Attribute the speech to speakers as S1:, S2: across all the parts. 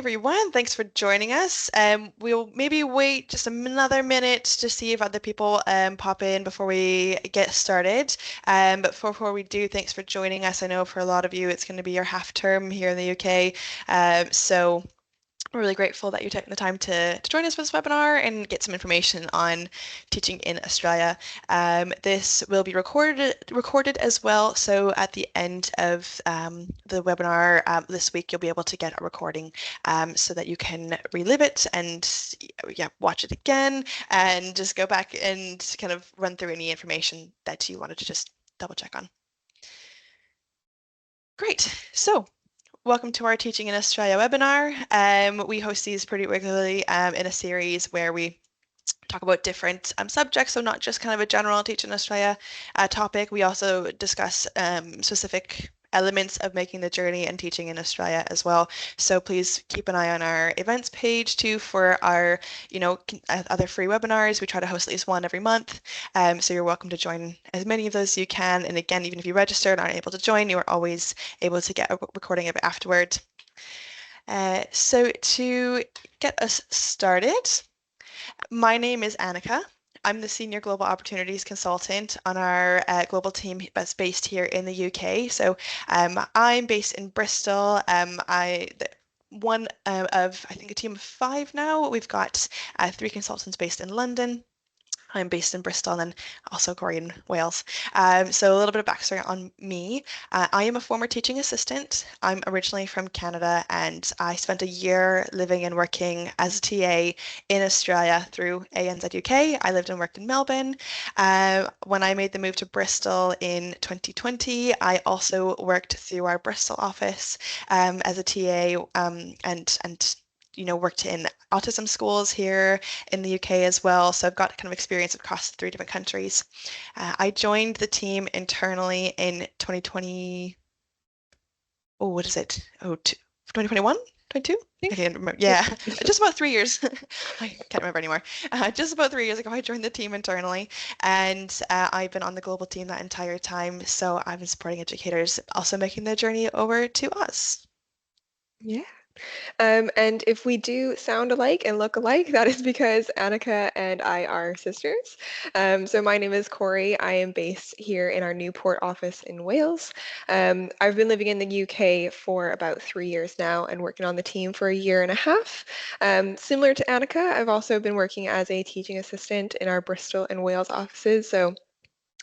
S1: everyone. Thanks for joining us. We'll maybe wait just another minute to see if other people pop in before we get started. But before we do, thanks for joining us. I know for a lot of you it's going to be your half term here in the UK. So we're really grateful that you're taking the time to join us for this webinar and get some information on teaching in Australia. This will be recorded as well, so at the end of the webinar this week, you'll be able to get a recording so that you can relive it and watch it again and just go back and kind of run through any information that you wanted to just double check on. Great. So welcome to our Teaching in Australia webinar. We host these pretty regularly in a series where we talk about different subjects, so not just kind of a general Teaching in Australia topic. We also discuss specific elements of making the journey and teaching in Australia as well. So please keep an eye on our events page too for our, other free webinars. We try to host at least one every month. So you're welcome to join as many of those as you can. And again, even if you registered and aren't able to join, you are always able to get a recording of it afterward. So to get us started, my name is Annika. I'm the Senior Global Opportunities Consultant on our global team that's based here in the UK. So I'm based in Bristol. One of, I think, a team of 5 now. We've got 3 consultants based in London. I'm based in Bristol and also Corry in Wales. So a little bit of backstory on me. I am a former teaching assistant. I'm originally from Canada and I spent a year living and working as a TA in Australia through ANZ UK. I lived and worked in Melbourne. When I made the move to Bristol in 2020, I also worked through our Bristol office as a TA and worked in autism schools here in the UK as well. So I've got kind of experience across 3 different countries. I joined the team internally in 2020. Oh, what is it? 2021? 22? I can't remember. Yeah, just about 3 years. I can't remember anymore. Just about 3 years ago, I joined the team internally, and I've been on the global team that entire time. So I've been supporting educators, also making the journey over to us.
S2: Yeah. And if we do sound alike and look alike, that is because Annika and I are sisters. So my name is Corry. I am based here in our Newport office in Wales. I've been living in the UK for about 3 years now and working on the team for a year and a half. Similar to Annika, I've also been working as a teaching assistant in our Bristol and Wales offices. So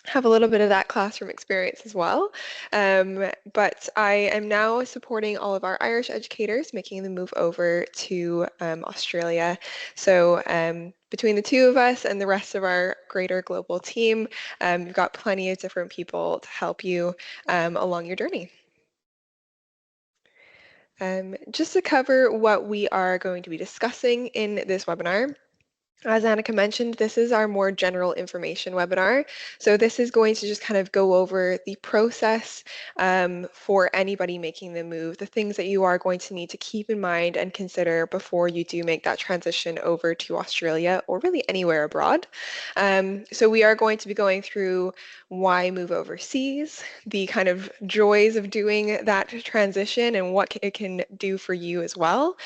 S2: have a little bit of that classroom experience as well. But I am now supporting all of our Irish educators making the move over to Australia. So between the 2 of us and the rest of our greater global team, you've got plenty of different people to help you along your journey. Just to cover what we are going to be discussing in this webinar. As Annika mentioned, this is our more general information webinar. So this is going to just kind of go over the process for anybody making the move, the things that you are going to need to keep in mind and consider before you do make that transition over to Australia or really anywhere abroad. So we are going to be going through why move overseas, the kind of joys of doing that transition and what it can do for you as well.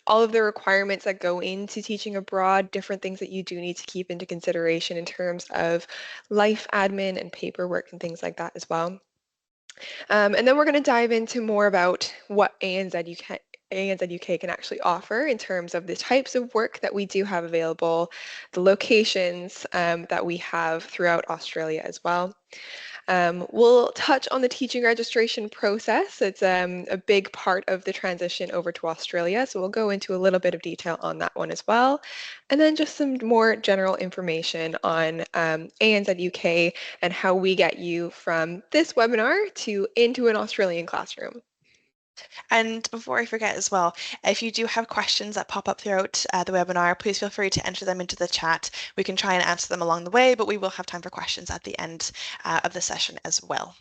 S2: All of the requirements that go into teaching abroad, different things that you do need to keep into consideration in terms of life admin and paperwork and things like that as well. And then we're going to dive into more about what ANZ UK can actually offer in terms of the types of work that we do have available, the locations that we have throughout Australia as well. We'll touch on the teaching registration process. It's a big part of the transition over to Australia, so we'll go into a little bit of detail on that one as well. And then just some more general information on ANZ UK and how we get you from this webinar to into an Australian classroom.
S1: And before I forget as well, if you do have questions that pop up throughout the webinar, please feel free to enter them into the chat. We can try and answer them along the way, but we will have time for questions at the end of the session as well.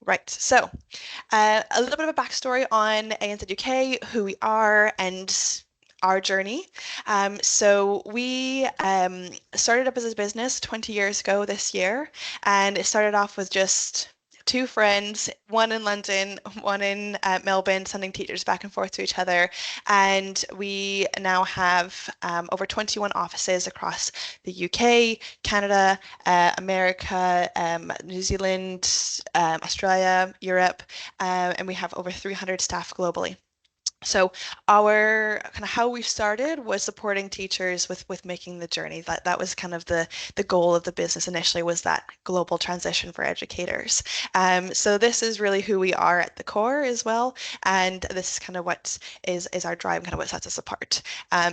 S1: Right, so a little bit of a backstory on ANZ UK, who we are, and our journey. So we started up as a business 20 years ago this year, and it started off with just two friends, one in London, one in Melbourne, sending teachers back and forth to each other. And we now have over 21 offices across the UK, Canada, America, New Zealand, Australia, Europe, and we have over 300 staff globally. So our kind of how we started was supporting teachers with making the journey. That was kind of the goal of the business initially, was that global transition for educators. So this is really who we are at the core as well, and this is kind of what is our drive, kind of what sets us apart.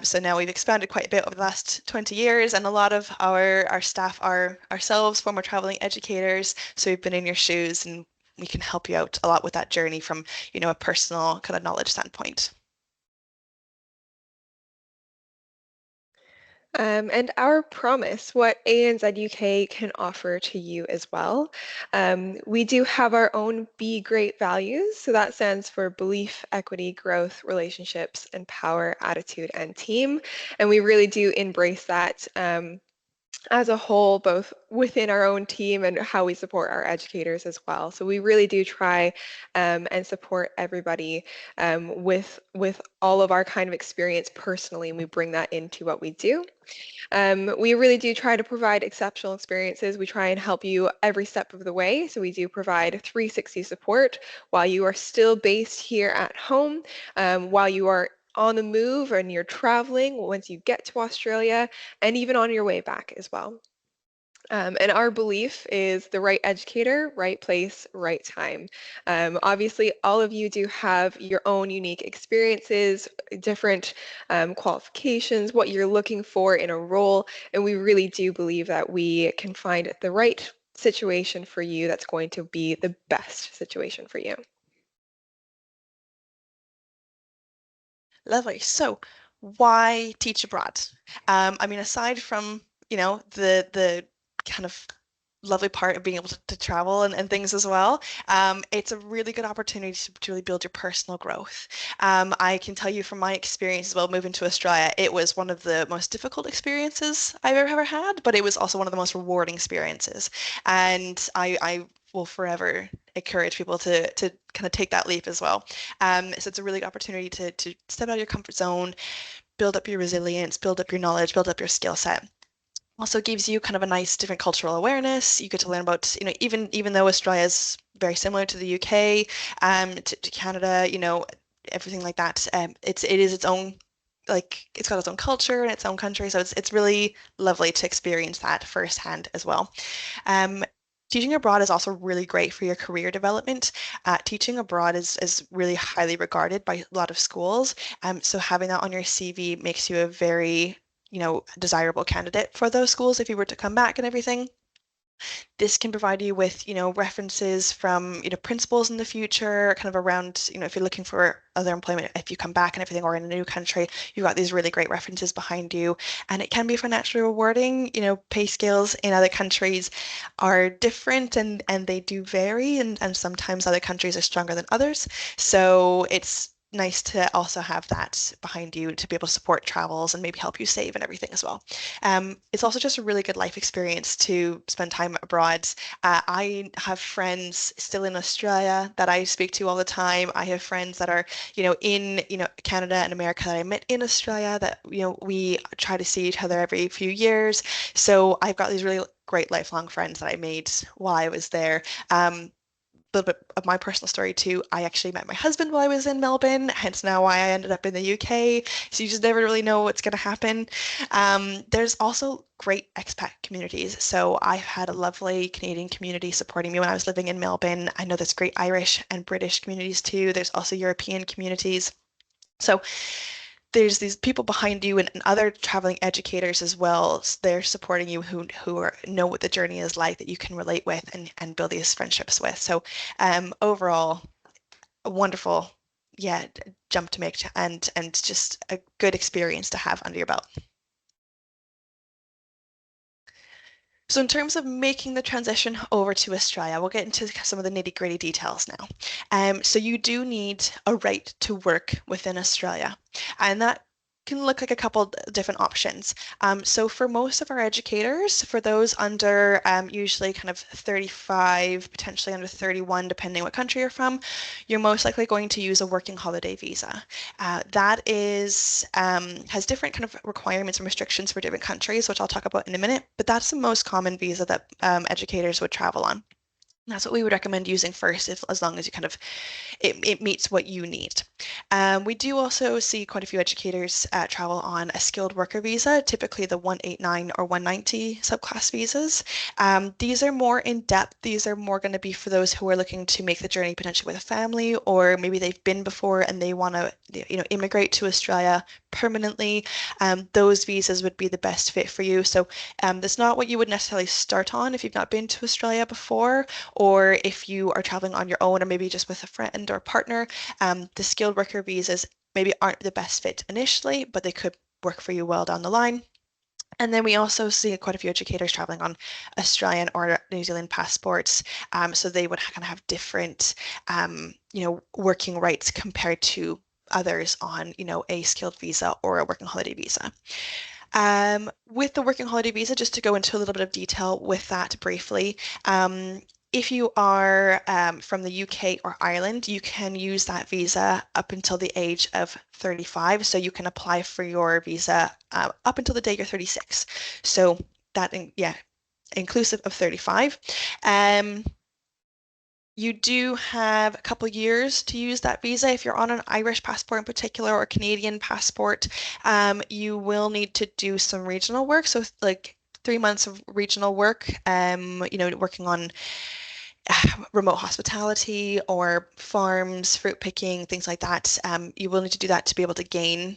S1: So now we've expanded quite a bit over the last 20 years, and a lot of our staff are ourselves former traveling educators. So we've been in your shoes, and we can help you out a lot with that journey from, a personal kind of knowledge standpoint.
S2: And our promise, what ANZ UK can offer to you as well. We do have our own Be Great values. So that stands for belief, equity, growth, relationships, and power, attitude, and team. And we really do embrace that. As a whole, both within our own team and how we support our educators as well. So we really do try and support everybody with all of our kind of experience personally, and we bring that into what we do. We really do try to provide exceptional experiences. We try and help you every step of the way. So we do provide 360 support while you are still based here at home, while you are on the move and you're traveling, once you get to Australia, and even on your way back as well. And our belief is the right educator, right place, right time. Obviously, all of you do have your own unique experiences, different qualifications, what you're looking for in a role, and we really do believe that we can find the right situation for you that's going to be the best situation for you.
S1: Lovely. So, why teach abroad? I mean, aside from, the kind of lovely part of being able to travel and things as well, it's a really good opportunity to really build your personal growth. I can tell you from my experience as well, moving to Australia, it was one of the most difficult experiences I've ever had, but it was also one of the most rewarding experiences. And I will forever encourage people to kind of take that leap as well. So it's a really good opportunity to step out of your comfort zone, build up your resilience, build up your knowledge, build up your skill set. Also gives you kind of a nice different cultural awareness. You get to learn about, even though Australia is very similar to the UK, to Canada, everything like that. It is its own, like, it's got its own culture and its own country, so it's really lovely to experience that firsthand as well. Um, Teaching abroad is also really great for your career development. Teaching abroad is really highly regarded by a lot of schools. So having that on your CV makes you a very, desirable candidate for those schools if you were to come back and everything. This can provide you with, references from, principals in the future, kind of around, if you're looking for other employment, if you come back and everything, or in a new country, you've got these really great references behind you. And it can be financially rewarding. Pay scales in other countries are different and they do vary, and sometimes other countries are stronger than others. So it's nice to also have that behind you to be able to support travels and maybe help you save and everything as well. It's also just a really good life experience to spend time abroad. I have friends still in Australia that I speak to all the time. I have friends that are, in, Canada and America that I met in Australia that, we try to see each other every few years. So I've got these really great lifelong friends that I made while I was there. Little bit of my personal story too. I actually met my husband while I was in Melbourne, hence now why I ended up in the UK. So you just never really know what's going to happen. There's also great expat communities. So I've had a lovely Canadian community supporting me when I was living in Melbourne. I know there's great Irish and British communities too. There's also European communities. So there's these people behind you and other traveling educators as well. They're supporting you who know what the journey is like that you can relate with and build these friendships with. So overall, a wonderful, yeah, jump to make and just a good experience to have under your belt. So in terms of making the transition over to Australia, we'll get into some of the nitty-gritty details now. So you do need a right to work within Australia, and that can look like a couple different options. So for most of our educators, for those under usually kind of 35, potentially under 31, depending what country you're from, you're most likely going to use a working holiday visa. That is has different kind of requirements and restrictions for different countries, which I'll talk about in a minute, but that's the most common visa that educators would travel on. That's what we would recommend using first, as long as you kind of it meets what you need. We do also see quite a few educators travel on a skilled worker visa, typically the 189 or 190 subclass visas. These are more in depth. These are more going to be for those who are looking to make the journey potentially with a family, or maybe they've been before and they want to, immigrate to Australia permanently. Those visas would be the best fit for you. So that's not what you would necessarily start on if you've not been to Australia before, or if you are traveling on your own, or maybe just with a friend or partner. The skilled worker visas maybe aren't the best fit initially, but they could work for you well down the line. And then we also see quite a few educators traveling on Australian or New Zealand passports. So they would kind of have different, working rights compared to others on, a skilled visa or a working holiday visa. With the working holiday visa, just to go into a little bit of detail with that briefly, if you are from the UK or Ireland, you can use that visa up until the age of 35. So you can apply for your visa up until the day you're 36. So that, inclusive of 35. You do have a couple years to use that visa. If you're on an Irish passport in particular or a Canadian passport, you will need to do some regional work. So like 3 months of regional work, working on remote hospitality or farms, fruit picking, things like that. You will need to do that to be able to gain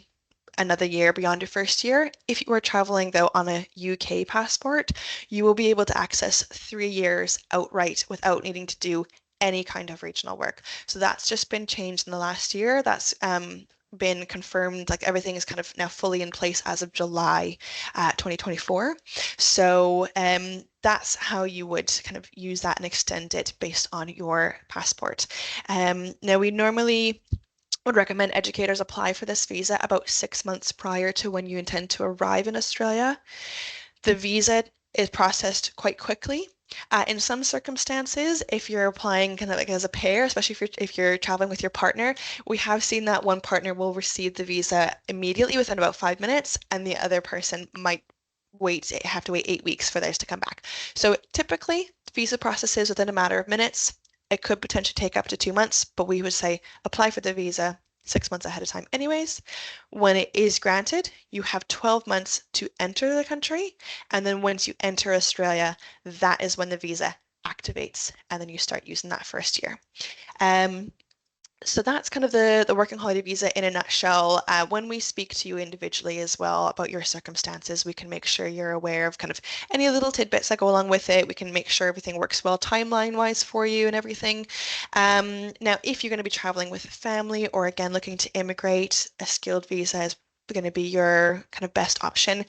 S1: another year beyond your first year. If you are traveling though on a UK passport, you will be able to access 3 years outright without needing to do any kind of regional work. So that's just been changed in the last year. That's been confirmed, like everything is kind of now fully in place as of July 2024. So that's how you would kind of use that and extend it based on your passport. Now we normally would recommend educators apply for this visa about 6 months prior to when you intend to arrive in Australia. The visa is processed quite quickly. In some circumstances, if you're applying kind of like as a pair, especially if you're traveling with your partner, we have seen that one partner will receive the visa immediately within about 5 minutes, and the other person might have to wait 8 weeks for theirs to come back. So typically, visa processes within a matter of minutes. It could potentially take up to 2 months, but we would say apply for the visa 6 months ahead of time anyways. When it is granted, you have 12 months to enter the country. And then once you enter Australia, that is when the visa activates. And then you start using that first year. So that's kind of the working holiday visa in a nutshell. When we speak to you individually as well about your circumstances, we can make sure you're aware of kind of any little tidbits that go along with it. We can make sure everything works well timeline-wise for you and everything. Now, if you're going to be traveling with a family or again looking to immigrate, a skilled visa is going to be your kind of best option.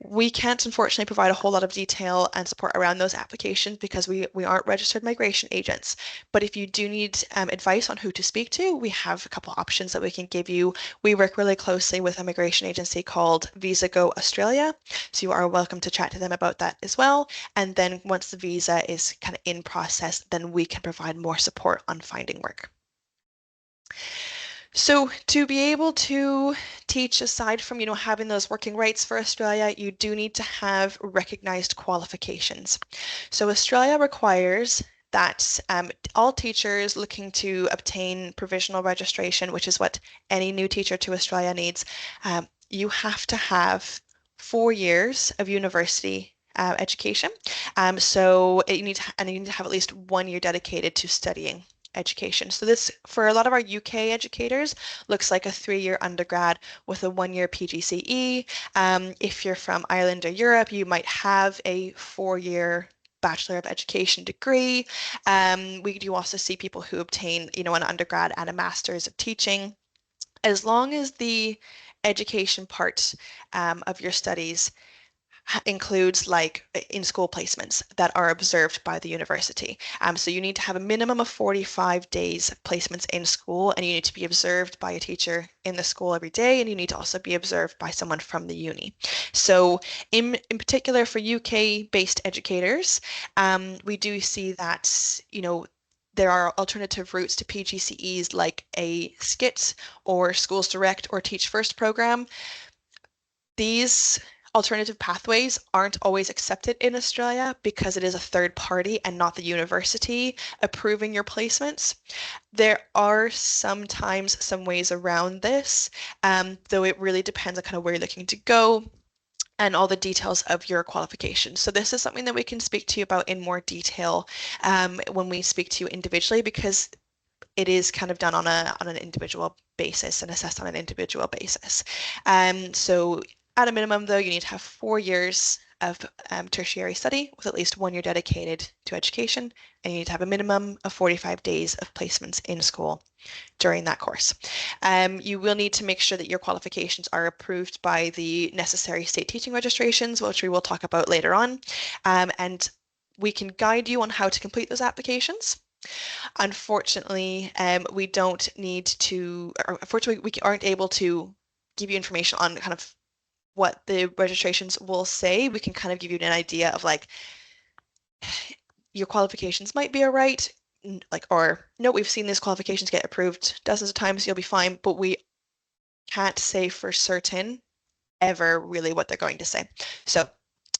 S1: We can't unfortunately provide a whole lot of detail and support around those applications because we aren't registered migration agents. But if you do need advice on who to speak to, we have a couple options that we can give you. We work really closely with a migration agency called VisaGo Australia, so you are welcome to chat to them about that as well. And then once the visa is kind of in process, then we can provide more support on finding work. So to be able to teach, aside from, having those working rights for Australia, you do need to have recognized qualifications. So Australia requires that all teachers looking to obtain provisional registration, which is what any new teacher to Australia needs, you have to have 4 years of university education. So you need to have at least 1 year dedicated to studying education. So this, for a lot of our UK educators, looks like a 3-year undergrad with a 1-year PGCE. If you're from Ireland or Europe, you might have a 4-year Bachelor of Education degree. We do also see people who obtain, an undergrad and a master's of teaching. As long as the education part of your studies includes like in-school placements that are observed by the university. So you need to have a minimum of 45 days of placements in school, and you need to be observed by a teacher in the school every day, and you need to also be observed by someone from the uni. So in particular for UK-based educators, we do see that, there are alternative routes to PGCEs like a SCIT or Schools Direct or Teach First program. These alternative pathways aren't always accepted in Australia because it is a third party and not the university approving your placements. There are sometimes some ways around this, though it really depends on kind of where you're looking to go and all the details of your qualifications. So this is something that we can speak to you about in more detail when we speak to you individually, because it is kind of done on an individual basis and assessed on an individual basis. So at a minimum, though, you need to have 4 years of tertiary study with at least 1 year dedicated to education, and you need to have a minimum of 45 days of placements in school during that course. You will need to make sure that your qualifications are approved by the necessary state teaching registrations, which we will talk about later on. And we can guide you on how to complete those applications. Unfortunately, we don't need to, or unfortunately, we aren't able to give you information on kind of what the registrations will say. We can kind of give you an idea of like your qualifications might be all right, like, or no, we've seen these qualifications get approved dozens of times, you'll be fine, but we can't say for certain ever really what they're going to say. So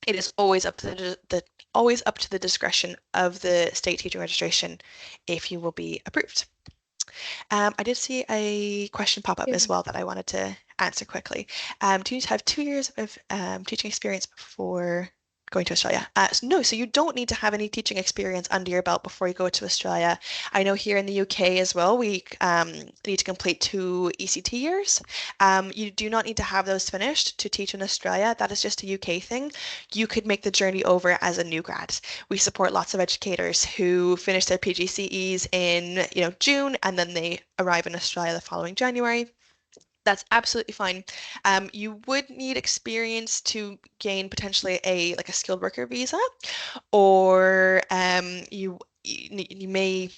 S1: it is always up to the discretion of the state teaching registration if you will be approved. I did see a question pop up as well that I wanted to answer quickly. Do you need to have 2 years of teaching experience before going to Australia? No, so you don't need to have any teaching experience under your belt before you go to Australia. I know here in the UK as well, we need to complete 2 ECT years. You do not need to have those finished to teach in Australia. That is just a UK thing. You could make the journey over as a new grad. We support lots of educators who finish their PGCEs in, June, and then they arrive in Australia the following January. That's absolutely fine. You would need experience to gain potentially a skilled worker visa, or you may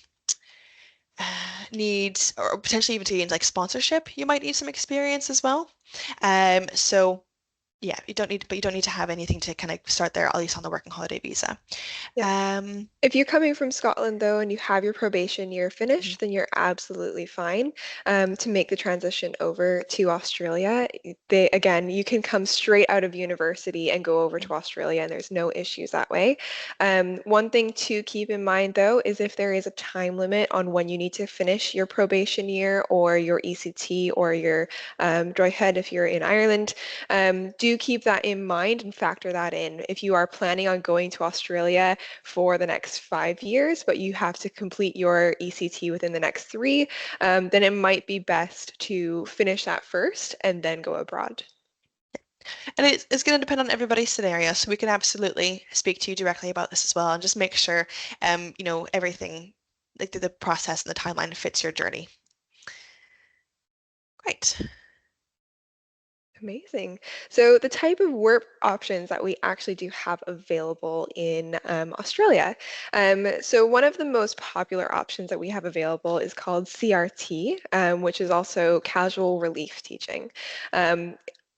S1: need, or potentially even to gain like sponsorship. You might need some experience as well. So yeah, you don't need to have anything to kind of start there, at least on the working holiday visa.
S2: Yeah. If you're coming from Scotland, though, and you have your probation year finished, then you're absolutely fine to make the transition over to Australia. Again, you can come straight out of university and go over to Australia, and there's no issues that way. One thing to keep in mind, though, is if there is a time limit on when you need to finish your probation year or your ECT or your Droichead if you're in Ireland, do keep that in mind and factor that in. If you are planning on going to Australia for the next 5 years, but you have to complete your ECT within the next 3, then it might be best to finish that first and then go abroad.
S1: And it's going to depend on everybody's scenario, so we can absolutely speak to you directly about this as well, and just make sure, everything, like the process and the timeline fits your journey. Great.
S2: Amazing. So the type of work options that we actually do have available in Australia. So one of the most popular options that we have available is called CRT, which is also casual relief teaching.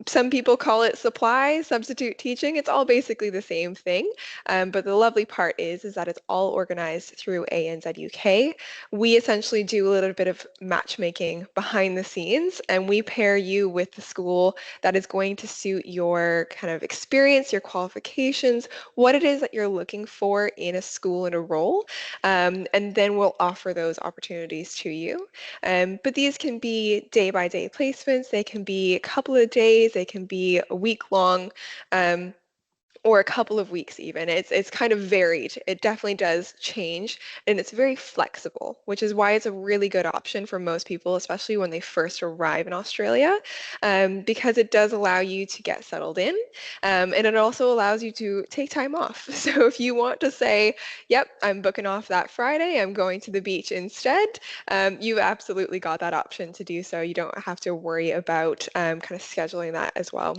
S2: Some people call it supply substitute teaching. It's all basically the same thing. But the lovely part is that it's all organized through ANZ UK. We essentially do a little bit of matchmaking behind the scenes, and we pair you with the school that is going to suit your kind of experience, your qualifications, what it is that you're looking for in a school and a role. And then we'll offer those opportunities to you. But these can be day-by-day placements. They can be a couple of days. They can be a week long. Or a couple of weeks even. It's kind of varied. It definitely does change, and it's very flexible, which is why it's a really good option for most people, especially when they first arrive in Australia, because it does allow you to get settled in, and it also allows you to take time off. So if you want to say, yep, I'm booking off that Friday, I'm going to the beach instead, you've absolutely got that option to do so. You don't have to worry about kind of scheduling that as well.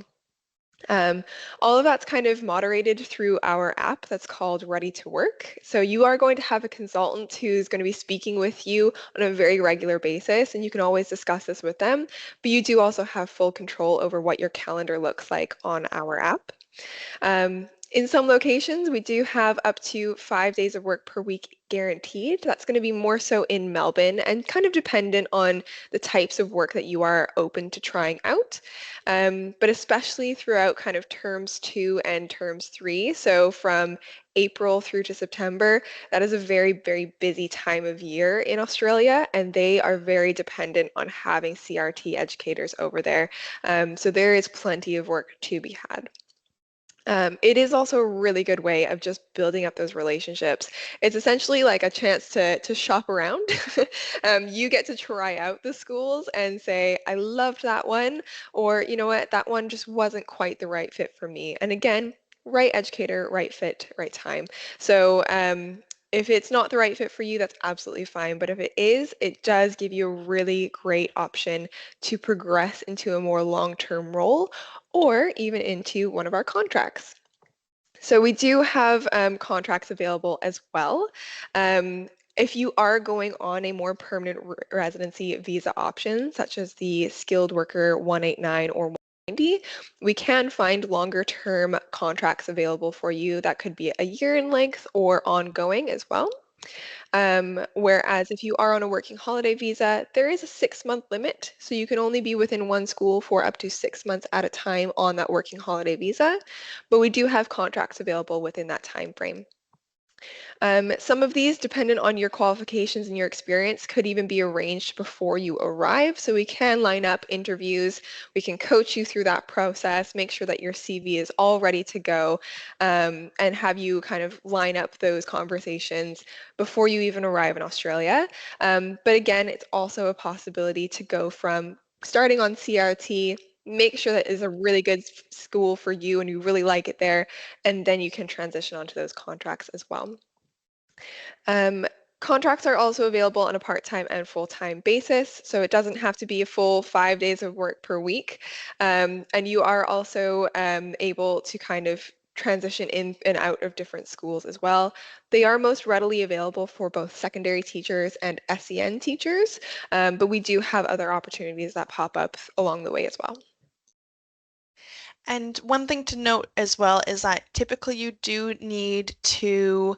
S2: All of that's kind of moderated through our app that's called Ready to Work. So you are going to have a consultant who's going to be speaking with you on a very regular basis, and you can always discuss this with them. But you do also have full control over what your calendar looks like on our app. In some locations, we do have up to 5 days of work per week guaranteed. That's going to be more so in Melbourne and kind of dependent on the types of work that you are open to trying out. But especially throughout kind of terms 2 and terms 3, so from April through to September, that is a very, very busy time of year in Australia, and they are very dependent on having CRT educators over there. So there is plenty of work to be had. It is also a really good way of just building up those relationships. It's essentially like a chance to shop around. You get to try out the schools and say, I loved that one, or you know what, that one just wasn't quite the right fit for me. And again, right educator, right fit, right time. So if it's not the right fit for you, that's absolutely fine. But if it is, it does give you a really great option to progress into a more long-term role or even into one of our contracts. So we do have contracts available as well. If you are going on a more permanent residency visa option, such as the Skilled Worker 189 or 190, we can find longer term contracts available for you that could be a year in length or ongoing as well. Whereas if you are on a working holiday visa, there is a 6-month limit. So you can only be within one school for up to 6 months at a time on that working holiday visa. But we do have contracts available within that time frame. Some of these, dependent on your qualifications and your experience, could even be arranged before you arrive. So we can line up interviews, we can coach you through that process, make sure that your CV is all ready to go, and have you kind of line up those conversations before you even arrive in Australia. But again, it's also a possibility to go from starting on CRT, make sure that is a really good school for you and you really like it there, and then you can transition onto those contracts as well. Um, Contracts are also available on a part-time and full-time basis, so it doesn't have to be a full 5 days of work per week. And you are also able to kind of transition in and out of different schools as well. They are most readily available for both secondary teachers and SEN teachers, but we do have other opportunities that pop up along the way as well.
S1: And one thing to note as well is that typically you do need to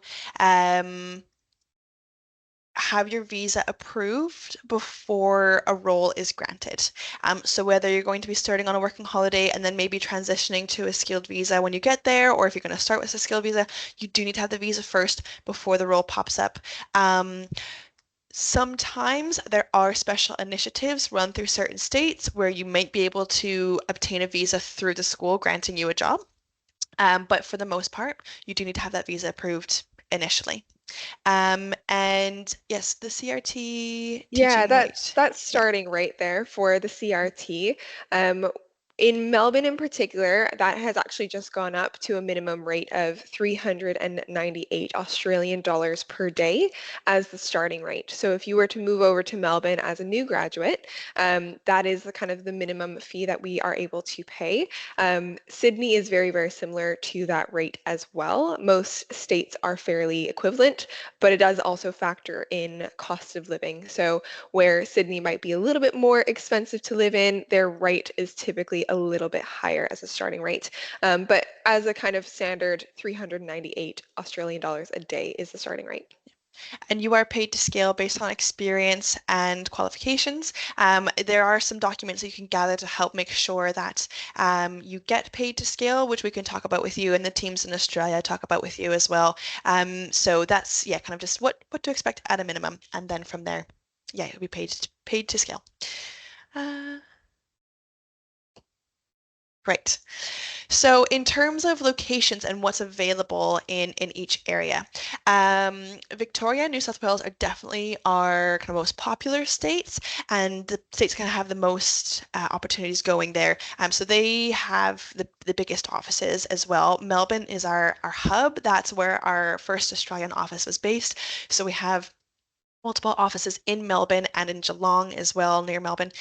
S1: have your visa approved before a role is granted. So whether you're going to be starting on a working holiday and then maybe transitioning to a skilled visa when you get there, or if you're going to start with a skilled visa, you do need to have the visa first before the role pops up. Sometimes there are special initiatives run through certain states where you might be able to obtain a visa through the school granting you a job. But for the most part, you do need to have that visa approved initially. And yes, the CRT
S2: Yeah,
S1: teaching
S2: that's
S1: rate.
S2: that's
S1: Yeah.
S2: starting right there for the CRT. In Melbourne in particular, that has actually just gone up to a minimum rate of 398 Australian dollars per day as the starting rate. So if you were to move over to Melbourne as a new graduate, that is the kind of the minimum fee that we are able to pay. Sydney is very, very similar to that rate as well. Most states are fairly equivalent, but it does also factor in cost of living. So where Sydney might be a little bit more expensive to live in, their rate is typically a little bit higher as a starting rate. But as a kind of standard, 398 Australian dollars a day is the starting rate.
S1: And you are paid to scale based on experience and qualifications. There are some documents that you can gather to help make sure that you get paid to scale, which we can talk about with you, and the teams in Australia talk about with you as well. So that's, yeah, kind of just what to expect at a minimum, and then from there, yeah, you'll be paid to scale. Right. So in terms of locations and what's available in each area, Victoria and New South Wales are definitely our kind of most popular states, and the states kind of have the most opportunities going there. So they have the biggest offices as well. Melbourne is our hub. That's where our first Australian office was based. So we have multiple offices in Melbourne and in Geelong as well, near Melbourne.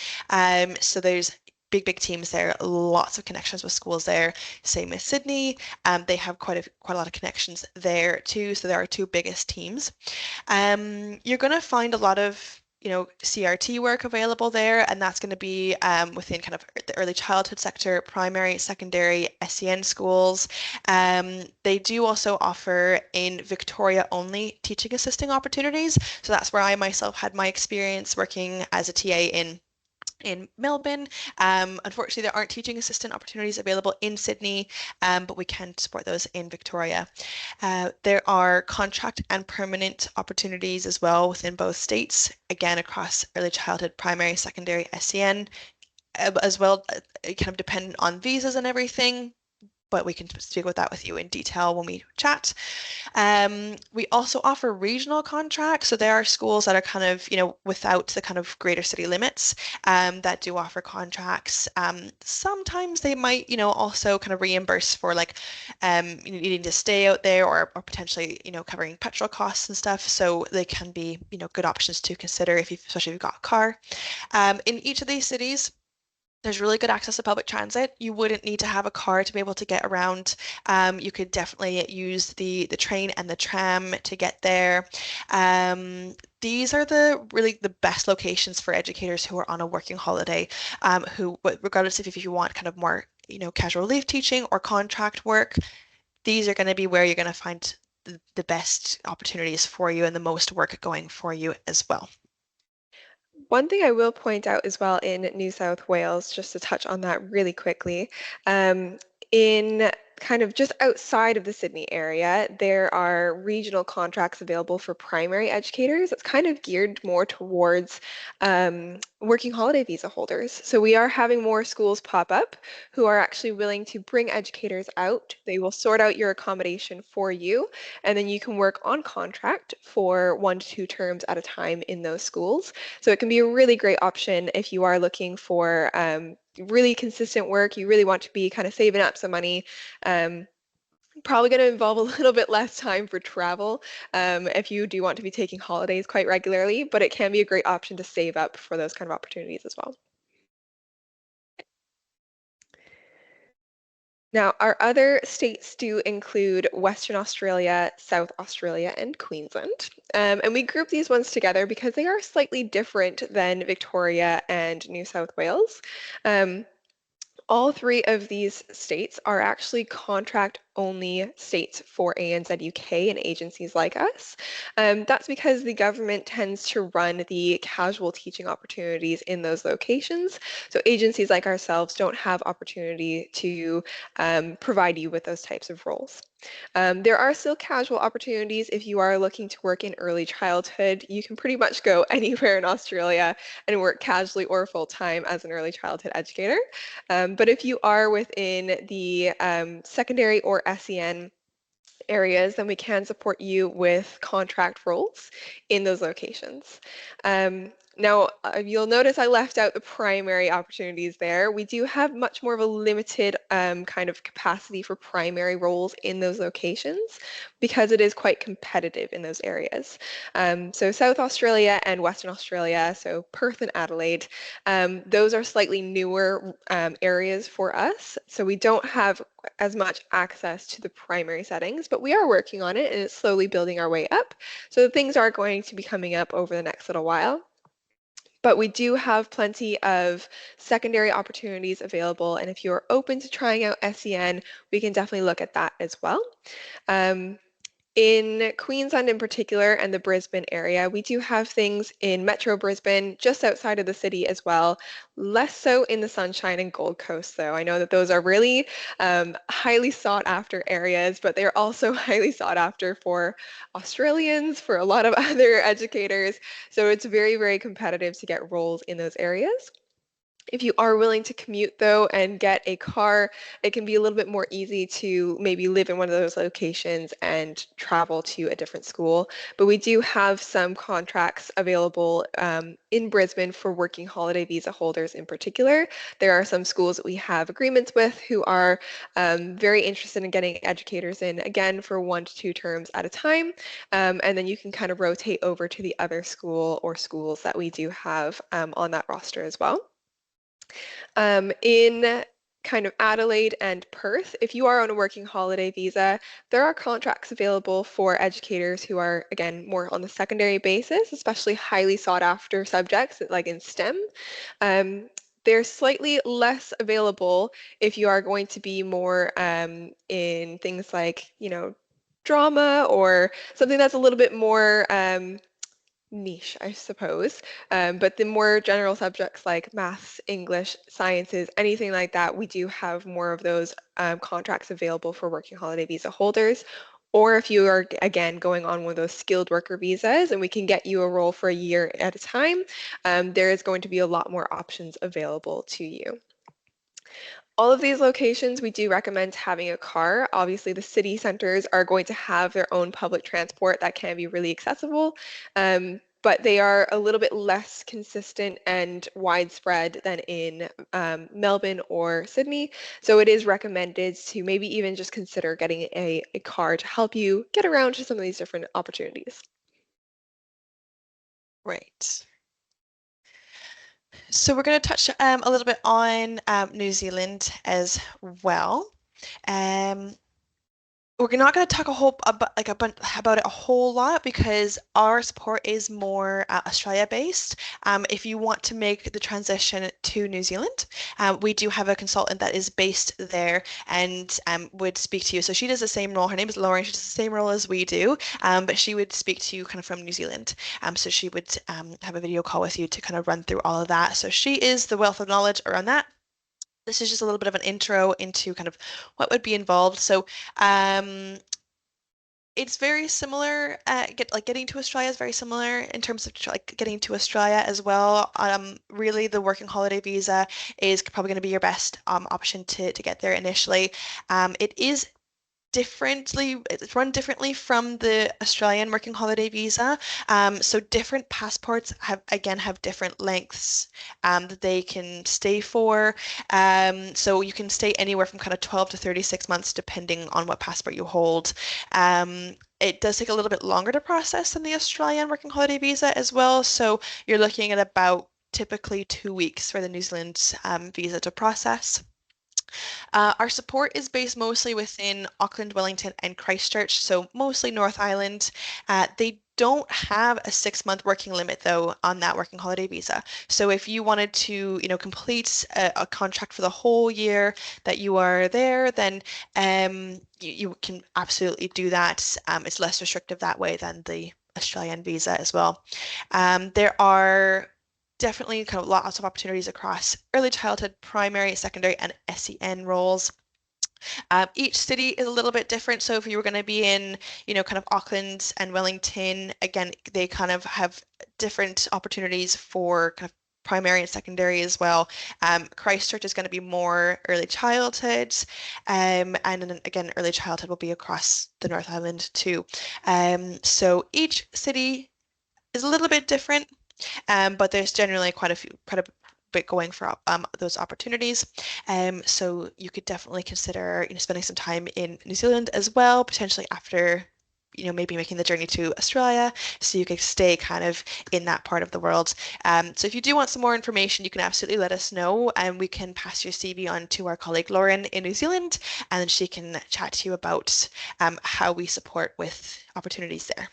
S1: So there's big teams there, lots of connections with schools there. Same as Sydney. They have quite a lot of connections there too. So they're our two biggest teams. You're going to find a lot of CRT work available there, and that's going to be within kind of the early childhood sector, primary, secondary, SEN schools. They do also offer in Victoria only teaching assisting opportunities. So that's where I myself had my experience working as a TA in Melbourne. Unfortunately, there aren't teaching assistant opportunities available in Sydney, but we can support those in Victoria. There are contract and permanent opportunities as well within both states, again, across early childhood, primary, secondary, SEN, as well, kind of dependent on visas and everything. But we can speak with that with you in detail when we chat. We also offer regional contracts. So there are schools that are kind of, without the kind of greater city limits that do offer contracts. Sometimes they might, also kind of reimburse for like needing to stay out there or potentially, covering petrol costs and stuff. So they can be, good options to consider especially if you've got a car. In each of these cities, there's really good access to public transit. You wouldn't need to have a car to be able to get around. You could definitely use the train and the tram to get there. These are really the best locations for educators who are on a working holiday, who, regardless if you want kind of more, casual leave teaching or contract work, these are going to be where you're going to find the best opportunities for you and the most work going for you as well.
S2: One thing I will point out as well in New South Wales, just to touch on that really quickly, in kind of just outside of the Sydney area, there are regional contracts available for primary educators. It's kind of geared more towards working holiday visa holders. So we are having more schools pop up who are actually willing to bring educators out. They will sort out your accommodation for you, and then you can work on contract for 1 to 2 terms at a time in those schools. So it can be a really great option if you are looking for really consistent work, you really want to be kind of saving up some money. Probably going to involve a little bit less time for travel if you do want to be taking holidays quite regularly, but it can be a great option to save up for those kind of opportunities as well. Now, our other states do include Western Australia, South Australia, and Queensland. And we group these ones together because they are slightly different than Victoria and New South Wales. All three of these states are actually contract-only states for ANZ UK and agencies like us. That's because the government tends to run the casual teaching opportunities in those locations. So agencies like ourselves don't have opportunity to provide you with those types of roles. There are still casual opportunities if you are looking to work in early childhood. You can pretty much go anywhere in Australia and work casually or full-time as an early childhood educator. But if you are within the secondary or SEN areas, then we can support you with contract roles in those locations. Now, you'll notice I left out the primary opportunities there. We do have much more of a limited kind of capacity for primary roles in those locations because it is quite competitive in those areas. So South Australia and Western Australia, so Perth and Adelaide, those are slightly newer areas for us. So we don't have as much access to the primary settings, but we are working on it and it's slowly building our way up. So things are going to be coming up over the next little while. But we do have plenty of secondary opportunities available. And if you're open to trying out SEN, we can definitely look at that as well. In Queensland in particular and the Brisbane area, we do have things in Metro Brisbane, just outside of the city as well. Less so in the Sunshine and Gold Coast, though. I know that those are really highly sought after areas, but they're also highly sought after for Australians, for a lot of other educators. So it's very, very competitive to get roles in those areas. If you are willing to commute though and get a car, it can be a little bit more easy to maybe live in one of those locations and travel to a different school. But we do have some contracts available in Brisbane for working holiday visa holders in particular. There are some schools that we have agreements with who are very interested in getting educators in, again, for 1 to 2 terms at a time. And then you can kind of rotate over to the other school or schools that we do have on that roster as well. In kind of Adelaide and Perth, if you are on a working holiday visa, there are contracts available for educators who are, again, more on the secondary basis, especially highly sought after subjects like in STEM. They're slightly less available if you are going to be more in things like, drama or something that's a little bit more niche, I suppose. But the more general subjects like maths, English, sciences, anything like that, we do have more of those contracts available for working holiday visa holders. Or if you are, again, going on one of those skilled worker visas and we can get you a role for a year at a time, there is going to be a lot more options available to you. All of these locations, we do recommend having a car. Obviously, the city centers are going to have their own public transport that can be really accessible, but they are a little bit less consistent and widespread than in Melbourne or Sydney. So it is recommended to maybe even just consider getting a car to help you get around to some of these different opportunities.
S1: Right. So we're going to touch a little bit on New Zealand as well. Um, we're not going to talk a whole about it a whole lot because our support is more Australia based. If you want to make the transition to New Zealand, we do have a consultant that is based there and would speak to you. So she does the same role. Her name is Lauren. She does the same role as we do, but she would speak to you kind of from New Zealand. So she would have a video call with you to kind of run through all of that. So she is the wealth of knowledge around that. This is just a little bit of an intro into kind of what would be involved. So it's very similar. Getting to Australia is very similar in terms of like getting to Australia as well. Really, the working holiday visa is probably going to be your best option to get there initially. It is it's run differently from the Australian working holiday visa. So different passports have different lengths that they can stay for. So you can stay anywhere from kind of 12 to 36 months depending on what passport you hold. It does take a little bit longer to process than the Australian working holiday visa as well. So you're looking at about typically 2 weeks for the New Zealand visa to process. Our support is based mostly within Auckland, Wellington, and Christchurch, so mostly North Island. They don't have a 6-month working limit though on that working holiday visa. So if you wanted to, complete a contract for the whole year that you are there, then you can absolutely do that. It's less restrictive that way than the Australian visa as well. There are definitely kind of lots of opportunities across early childhood, primary, secondary, and SEN roles. Each city is a little bit different. So if you were going to be in, kind of Auckland and Wellington, again, they kind of have different opportunities for kind of primary and secondary as well. Christchurch is going to be more early childhood, and then again, early childhood will be across the North Island too. So each city is a little bit different. But there's generally quite a bit going for those opportunities. So you could definitely consider, spending some time in New Zealand as well, potentially after, maybe making the journey to Australia, so you could stay kind of in that part of the world. So if you do want some more information, you can absolutely let us know, and we can pass your CV on to our colleague Lauren in New Zealand, and then she can chat to you about how we support with opportunities there.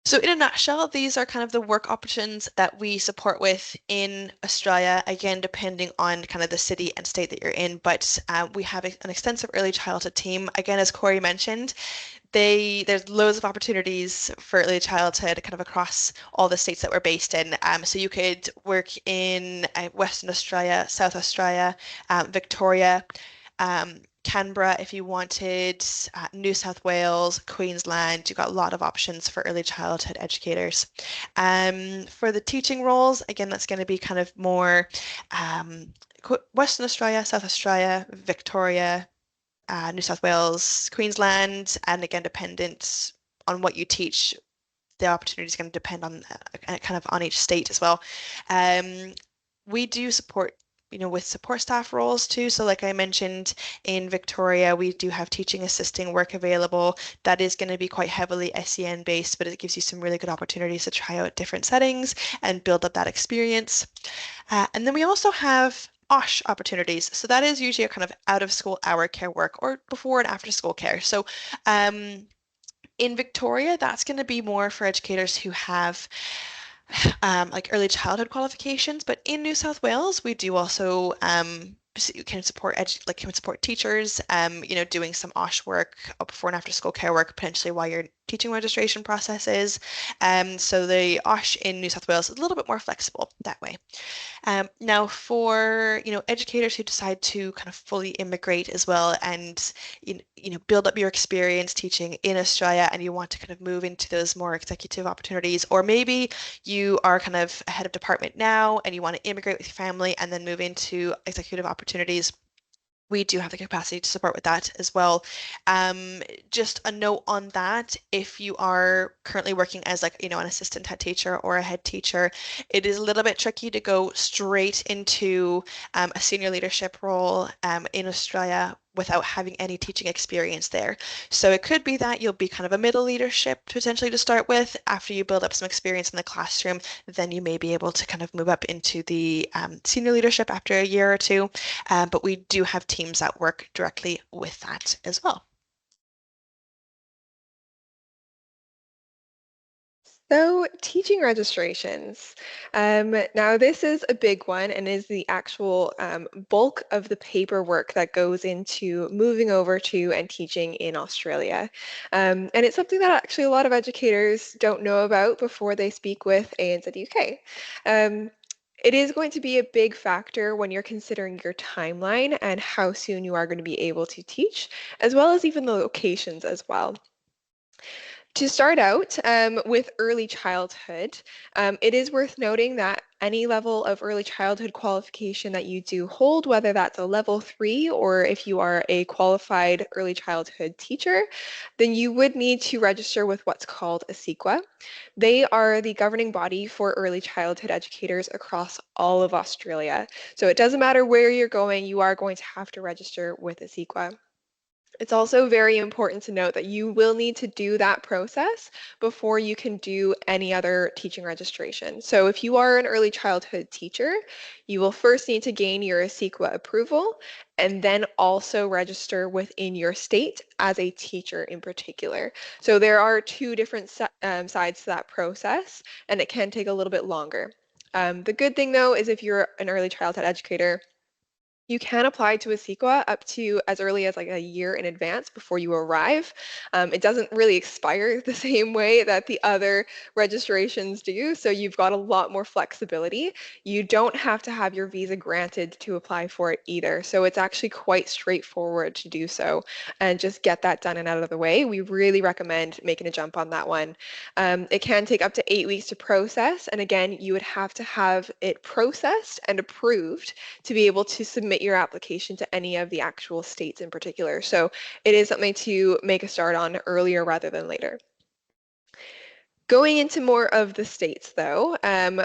S1: So in a nutshell, these are kind of the work options that we support with in Australia, again, depending on kind of the city and state that you're in. But we have an extensive early childhood team. Again, as Corey mentioned, there's loads of opportunities for early childhood kind of across all the states that we're based in. So you could work in Western Australia, South Australia, Victoria, Canberra if you wanted, New South Wales, Queensland. You've got a lot of options for early childhood educators. For the teaching roles, again, that's going to be kind of more Western Australia, South Australia, Victoria, New South Wales, Queensland, and again, dependent on what you teach, the opportunity is going to depend on kind of on each state as well. We do support with support staff roles too. So like I mentioned, in Victoria, we do have teaching assisting work available. That is going to be quite heavily SEN based, but it gives you some really good opportunities to try out different settings and build up that experience. And then we also have OSH opportunities. So that is usually a kind of out of school hour care work or before and after school care. So in Victoria, that's going to be more for educators who have like early childhood qualifications, but in New South Wales, we do also can support teachers, doing some OSH work before and after school care work, potentially while your teaching registration process is. So the OSH in New South Wales is a little bit more flexible that way. Now, for educators who decide to kind of fully immigrate as well, and build up your experience teaching in Australia, and you want to kind of move into those more executive opportunities, or maybe you are kind of a head of department now, and you want to immigrate with your family and then move into executive opportunities. We do have the capacity to support with that as well. Just a note on that, if you are currently working as an assistant head teacher or a head teacher, it is a little bit tricky to go straight into a senior leadership role in Australia without having any teaching experience there. So it could be that you'll be kind of a middle leadership potentially to start with. After you build up some experience in the classroom, then you may be able to kind of move up into the senior leadership after a year or two. But we do have teams that work directly with that as well.
S2: So teaching registrations. Now this is a big one and is the actual bulk of the paperwork that goes into moving over to and teaching in Australia. And it's something that actually a lot of educators don't know about before they speak with ANZ UK. It is going to be a big factor when you're considering your timeline and how soon you are going to be able to teach, as well as even the locations as well. To start out with early childhood, it is worth noting that any level of early childhood qualification that you do hold, whether that's a level 3 or if you are a qualified early childhood teacher, then you would need to register with what's called ASIQA. They are the governing body for early childhood educators across all of Australia. So it doesn't matter where you're going, you are going to have to register with ASIQA. It's also very important to note that you will need to do that process before you can do any other teaching registration. So if you are an early childhood teacher, you will first need to gain your ASIQA approval and then also register within your state as a teacher in particular. So there are two different sides to that process, and it can take a little bit longer. The good thing though is if you're an early childhood educator, you can apply to ASIQA up to as early as like a year in advance before you arrive. It doesn't really expire the same way that the other registrations do, so you've got a lot more flexibility. You don't have to have your visa granted to apply for it either, so it's actually quite straightforward to do so and just get that done and out of the way. We really recommend making a jump on that one. It can take up to 8 weeks to process, and again, you would have to have it processed and approved to be able to submit your application to any of the actual states in particular. So it is something to make a start on earlier rather than later. Going into more of the states though,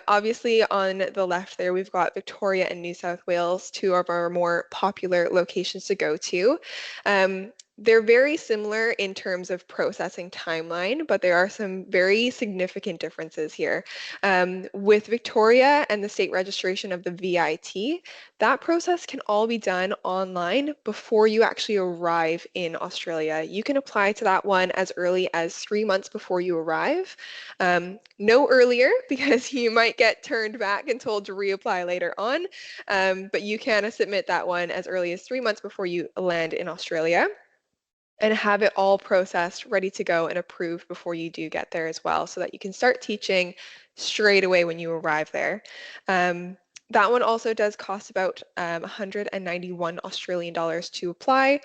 S2: obviously on the left there we've got Victoria and New South Wales, two of our more popular locations to go to. They're very similar in terms of processing timeline, but there are some very significant differences here. With Victoria and the state registration of the VIT, that process can all be done online before you actually arrive in Australia. You can apply to that one as early as 3 months before you arrive. No earlier because you might get turned back and told to reapply later on, but you can submit that one as early as 3 months before you land in Australia and have it all processed, ready to go and approved before you do get there as well, so that you can start teaching straight away when you arrive there. That one also does cost about 191 Australian dollars to apply.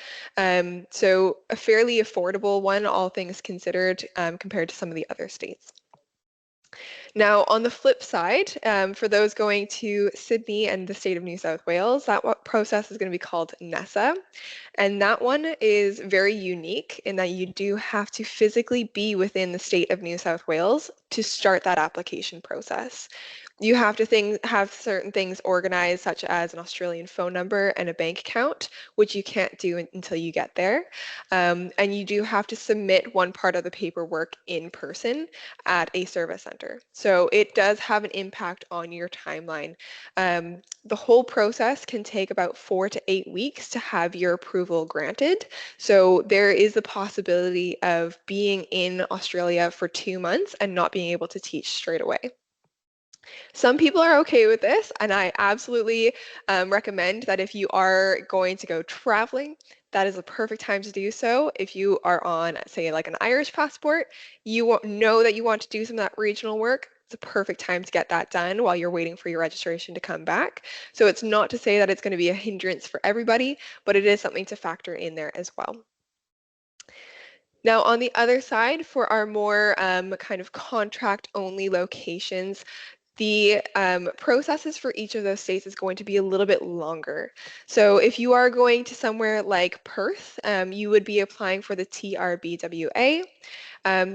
S2: So a fairly affordable one, all things considered, compared to some of the other states. Now, on the flip side, for those going to Sydney and the state of New South Wales, that process is going to be called NESA. And that one is very unique in that you do have to physically be within the state of New South Wales to start that application process. You have to have certain things organized, such as an Australian phone number and a bank account, which you can't do until you get there. And you do have to submit one part of the paperwork in person at a service center. So it does have an impact on your timeline. The whole process can take about 4 to 8 weeks to have your approval granted. So there is the possibility of being in Australia for 2 months and not being able to teach straight away. Some people are okay with this, and I absolutely recommend that if you are going to go traveling, that is the perfect time to do so. If you are on, say, like an Irish passport, you know that you want to do some of that regional work. It's a perfect time to get that done while you're waiting for your registration to come back. So it's not to say that it's going to be a hindrance for everybody, but it is something to factor in there as well. Now, on the other side, for our more kind of contract-only locations, the processes for each of those states is going to be a little bit longer. So if you are going to somewhere like Perth, you would be applying for the TRBWA.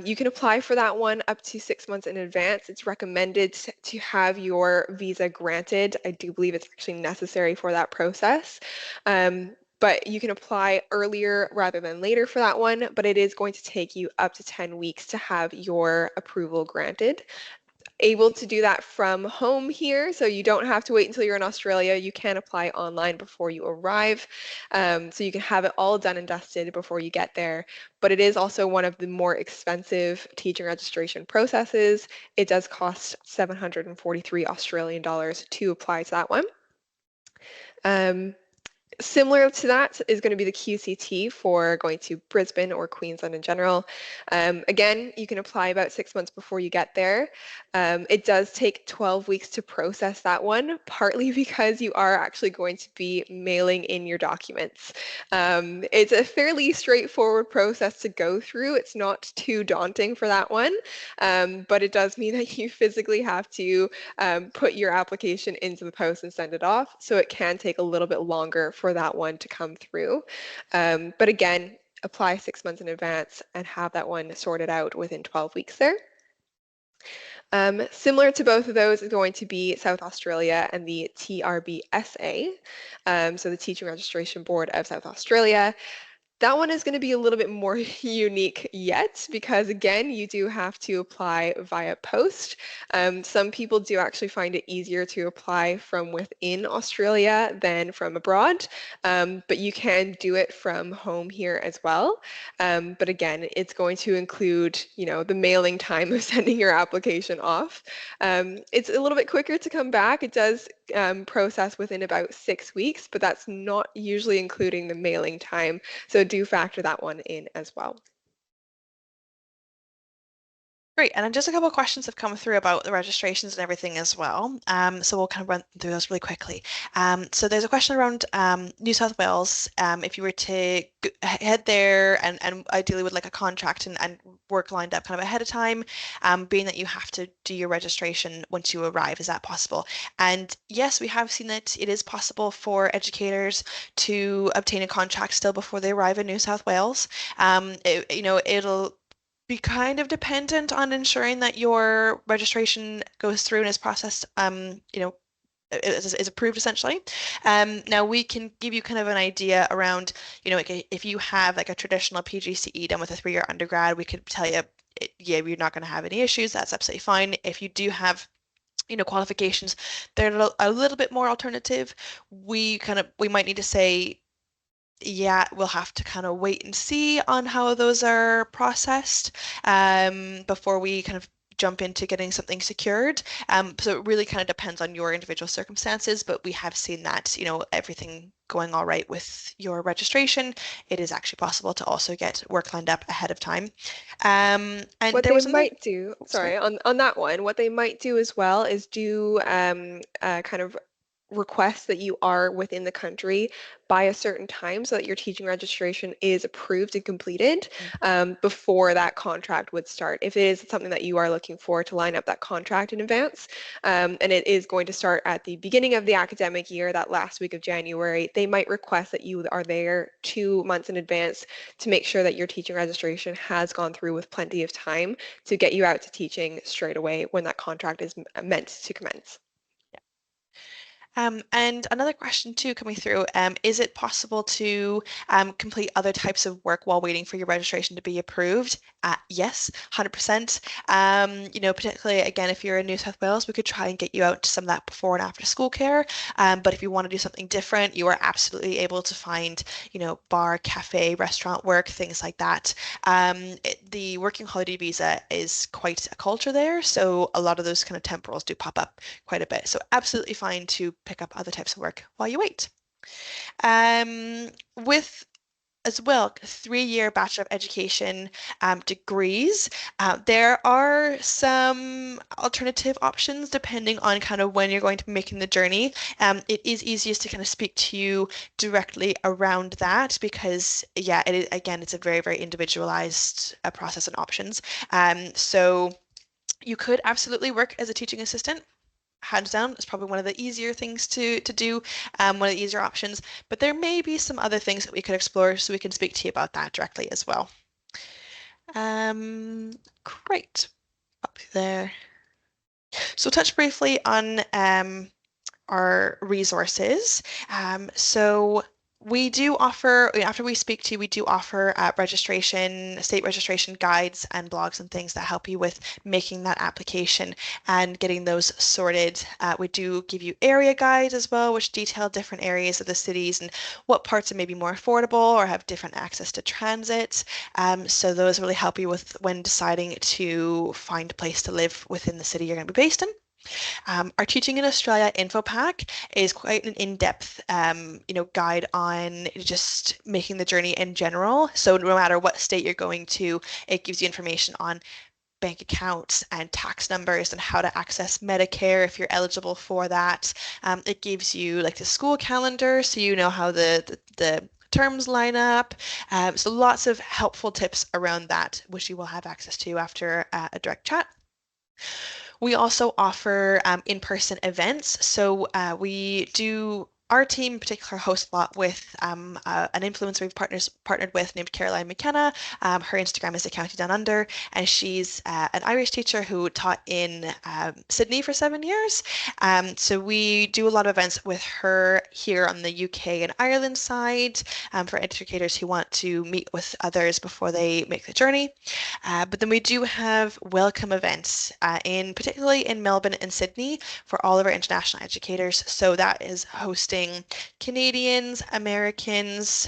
S2: You can apply for that one up to 6 months in advance. It's recommended to have your visa granted. I do believe it's actually necessary for that process. But you can apply earlier rather than later for that one, but it is going to take you up to 10 weeks to have your approval granted. Able to do that from home here, so you don't have to wait until you're in Australia. You can apply online before you arrive, so you can have it all done and dusted before you get there. But it is also one of the more expensive teaching registration processes. It does cost 743 Australian dollars to apply to that one. Similar to that is going to be the QCT for going to Brisbane or Queensland in general. Again, you can apply about 6 months before you get there. It does take 12 weeks to process that one, partly because you are actually going to be mailing in your documents. It's a fairly straightforward process to go through. It's not too daunting for that one, but it does mean that you physically have to put your application into the post and send it off. So it can take a little bit longer for that one to come through. But again, apply 6 months in advance and have that one sorted out within 12 weeks there. Similar to both of those is going to be South Australia and the TRBSA, so the Teaching Registration Board of South Australia. That one is going to be a little bit more unique yet because, again, you do have to apply via post. Some people do actually find it easier to apply from within Australia than from abroad, but you can do it from home here as well. But again, it's going to include, the mailing time of sending your application off. It's a little bit quicker to come back. It does process within about 6 weeks, but that's not usually including the mailing time. So do factor that one in as well.
S1: Great, and then just a couple of questions have come through about the registrations and everything as well. So we'll kind of run through those really quickly. So there's a question around New South Wales. If you were to head there and ideally with like a contract and work lined up kind of ahead of time, being that you have to do your registration once you arrive, is that possible? And yes, we have seen that it is possible for educators to obtain a contract still before they arrive in New South Wales. It'll be kind of dependent on ensuring that your registration goes through and is processed, is approved essentially. Now we can give you kind of an idea around, if you have like a traditional PGCE done with a 3-year undergrad, we could tell you, yeah, you're not going to have any issues. That's absolutely fine. If you do have qualifications, they're a little bit more alternative. We might need to say, yeah, we'll have to kind of wait and see on how those are processed before we kind of jump into getting something secured. So it really kind of depends on your individual circumstances, but we have seen that, everything going all right with your registration, it is actually possible to also get work lined up ahead of time. And
S2: what
S1: there
S2: they
S1: was
S2: might do, sorry, on that one, what they might do as well is do kind of request that you are within the country by a certain time so that your teaching registration is approved and completed before that contract would start. If it is something that you are looking for, to line up that contract in advance, and it is going to start at the beginning of the academic year, that last week of January, they might request that you are there 2 months in advance to make sure that your teaching registration has gone through with plenty of time to get you out to teaching straight away when that contract is meant to commence.
S1: And another question too coming through, is it possible to complete other types of work while waiting for your registration to be approved? Yes, 100%. Particularly again, if you're in New South Wales, we could try and get you out to some of that before and after school care. But if you want to do something different, you are absolutely able to find, bar, cafe, restaurant work, things like that. The working holiday visa is quite a culture there, so a lot of those kind of temporals do pop up quite a bit. So absolutely fine to pick up other types of work while you wait. With as well 3-year Bachelor of Education degrees. There are some alternative options depending on kind of when you're going to be making the journey. It is easiest to kind of speak to you directly around that because, yeah, it is, again, it's a very, very individualized process and options. So you could absolutely work as a teaching assistant. Hands down, it's probably one of the easier things to do, one of the easier options, but there may be some other things that we could explore, so we can speak to you about that directly as well. Great. Up there. So touch briefly on our resources. So we do offer, after we speak to you, we do offer state registration guides and blogs and things that help you with making that application and getting those sorted. We do give you area guides as well, which detail different areas of the cities and what parts are maybe more affordable or have different access to transit. So those really help you with when deciding to find a place to live within the city you're going to be based in. Our Teaching in Australia info pack is quite an in-depth, guide on just making the journey in general. So no matter what state you're going to, it gives you information on bank accounts and tax numbers and how to access Medicare if you're eligible for that. It gives you like the school calendar, so you know how the terms line up. So lots of helpful tips around that, which you will have access to after a direct chat. We also offer in-person events. So our team in particular hosts a lot with an influencer we've partnered with named Caroline McKenna. Her Instagram is The County Down Under, and she's an Irish teacher who taught in Sydney for 7 years. So we do a lot of events with her here on the UK and Ireland side for educators who want to meet with others before they make the journey. But then we do have welcome events particularly in Melbourne and Sydney for all of our international educators. So that is hosting Canadians, Americans,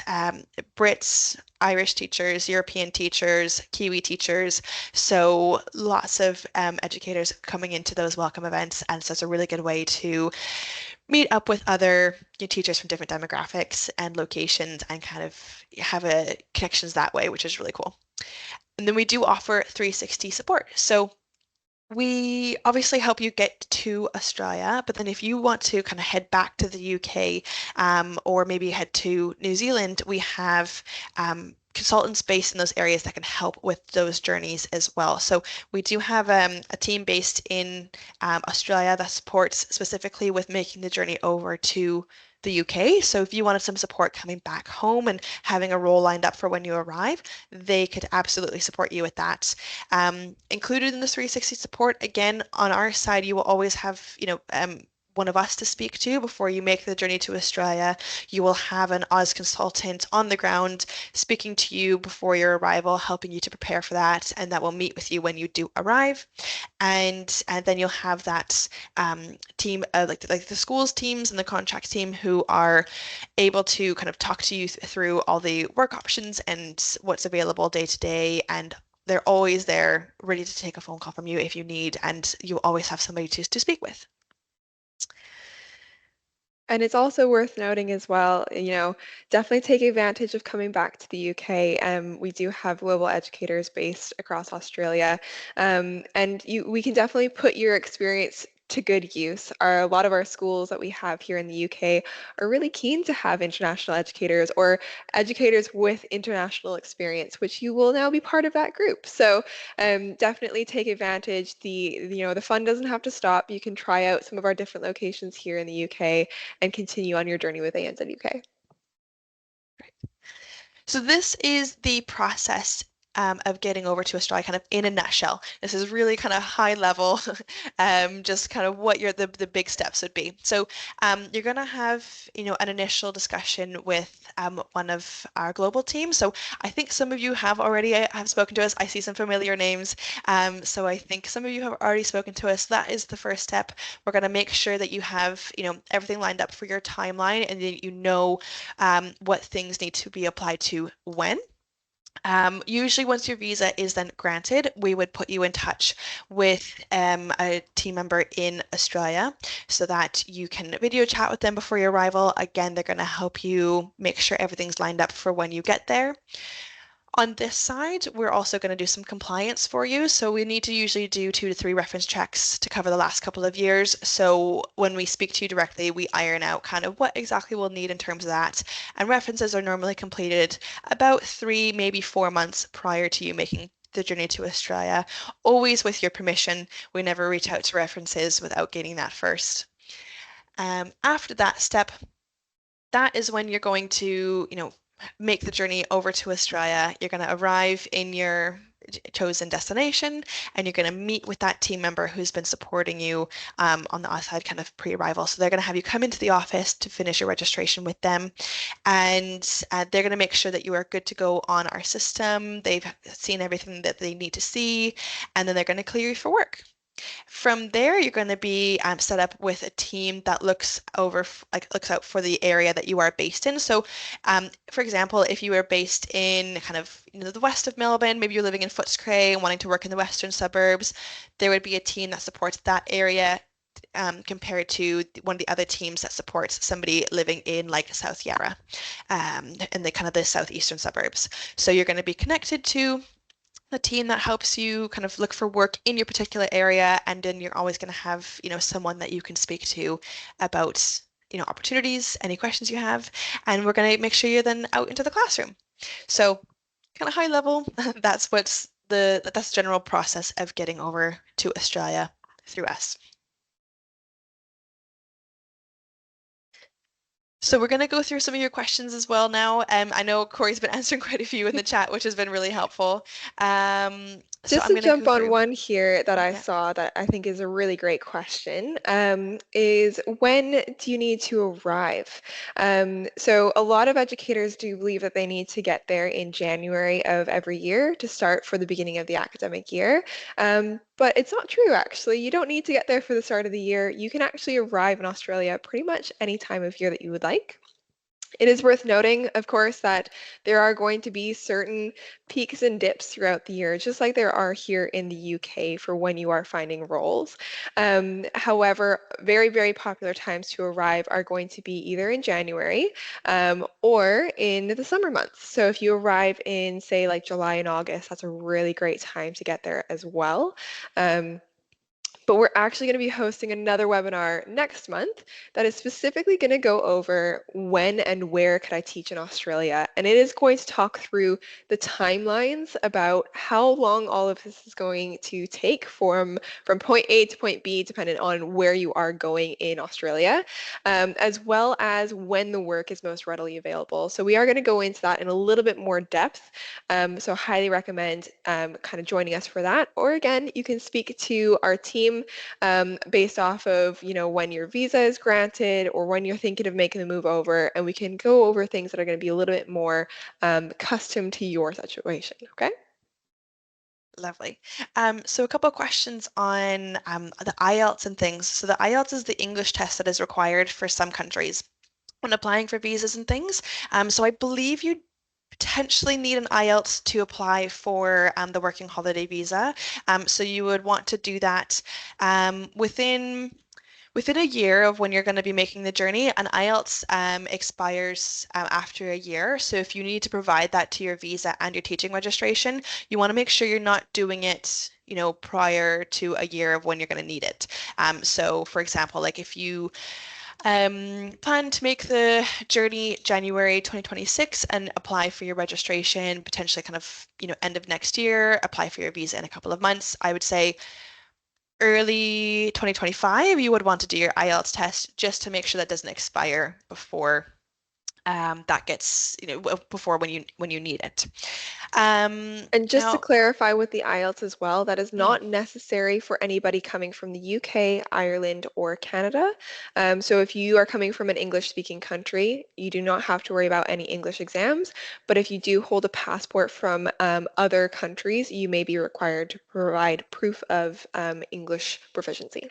S1: Brits, Irish teachers, European teachers, Kiwi teachers. So lots of educators coming into those welcome events. And so it's a really good way to meet up with other teachers from different demographics and locations and kind of have connections that way, which is really cool. And then we do offer 360 support. So we obviously help you get to Australia, but then if you want to kind of head back to the UK or maybe head to New Zealand, we have consultants based in those areas that can help with those journeys as well. So we do have a team based in Australia that supports specifically with making the journey over to the UK. So if you wanted some support coming back home and having a role lined up for when you arrive, they could absolutely support you with that. Included in the 360 support, again, on our side, you will always have, one of us to speak to before you make the journey to Australia. You will have an Aus consultant on the ground speaking to you before your arrival, helping you to prepare for that, and that will meet with you when you do arrive. And then you'll have that team, like the schools teams and the contract team, who are able to kind of talk to you through all the work options and what's available day to day. And they're always there, ready to take a phone call from you if you need, and you always have somebody to speak with.
S2: And it's also worth noting as well, definitely take advantage of coming back to the UK. We do have global educators based across Australia, and we can definitely put your experience to good use. A lot of our schools that we have here in the UK are really keen to have international educators or educators with international experience, which you will now be part of that group. So definitely take advantage. The fun doesn't have to stop. You can try out some of our different locations here in the UK and continue on your journey with ANZ UK.
S1: So this is the process of getting over to Australia kind of in a nutshell. This is really kind of high level, just kind of what the big steps would be. So you're going to have, an initial discussion with one of our global teams. So I think some of you have already have spoken to us. I see some familiar names. So I think some of you have already spoken to us. That is the first step. We're going to make sure that you have, everything lined up for your timeline and that you know what things need to be applied to when. Usually once your visa is then granted, we would put you in touch with a team member in Australia so that you can video chat with them before your arrival. Again, they're going to help you make sure everything's lined up for when you get there. On this side, we're also going to do some compliance for you. So we need to usually do 2 to 3 reference checks to cover the last couple of years. So when we speak to you directly, we iron out kind of what exactly we'll need in terms of that. And references are normally completed about 3, maybe 4 months prior to you making the journey to Australia, always with your permission. We never reach out to references without getting that first. After that step, that is when you're going to, make the journey over to Australia. You're going to arrive in your chosen destination and you're going to meet with that team member who's been supporting you on the outside kind of pre-arrival. So they're going to have you come into the office to finish your registration with them, and they're going to make sure that you are good to go on our system. They've seen everything that they need to see, and then they're going to clear you for work. From there, you're going to be set up with a team that looks out for the area that you are based in. So, for example, if you are based in kind of the west of Melbourne, maybe you're living in Footscray and wanting to work in the western suburbs, there would be a team that supports that area compared to one of the other teams that supports somebody living in like South Yarra, in the kind of the southeastern suburbs. So you're going to be connected to the team that helps you kind of look for work in your particular area, and then you're always going to have someone that you can speak to about opportunities, any questions you have, and we're going to make sure you're then out into the classroom. So kind of high level, that's the general process of getting over to Australia through us. So we're going to go through some of your questions as well now. I know Corey's been answering quite a few in the chat, which has been really helpful.
S2: Just to jump on one here that I saw that I think is a really great question, is when do you need to arrive? So a lot of educators do believe that they need to get there in January of every year to start for the beginning of the academic year. But it's not true, actually. You don't need to get there for the start of the year. You can actually arrive in Australia pretty much any time of year that you would like. It is worth noting, of course, that there are going to be certain peaks and dips throughout the year, just like there are here in the UK for when you are finding roles. However, very, very popular times to arrive are going to be either in January or in the summer months. So if you arrive in, say, like July and August, that's a really great time to get there as well. But we're actually going to be hosting another webinar next month that is specifically going to go over when and where could I teach in Australia. And it is going to talk through the timelines about how long all of this is going to take from point A to point B, depending on where you are going in Australia, as well as when the work is most readily available. So we are going to go into that in a little bit more depth. So highly recommend kind of joining us for that. Or again, you can speak to our team based off of when your visa is granted or when you're thinking of making the move over, and we can go over things that are going to be a little bit more custom to your situation. Okay.
S1: Lovely. So a couple of questions on the IELTS and things. So the IELTS is the English test that is required for some countries when applying for visas and things. So I believe you potentially need an IELTS to apply for the working holiday visa. So you would want to do that within Within a year of when you're going to be making the journey, an IELTS expires after a year. So if you need to provide that to your visa and your teaching registration, you want to make sure you're not doing it, prior to a year of when you're going to need it. So for example, like if you plan to make the journey January 2026 and apply for your registration potentially kind of, end of next year, apply for your visa in a couple of months, I would say early 2025, you would want to do your IELTS test just to make sure that doesn't expire before that gets, before when you need it.
S2: And just to
S1: Now,
S2: clarify with the IELTS as well, that is
S1: mm,
S2: not necessary for anybody coming from the UK, Ireland, or Canada. So if you are coming from an English-speaking country, you do not have to worry about any English exams. But if you do hold a passport from other countries, you may be required to provide proof of English proficiency.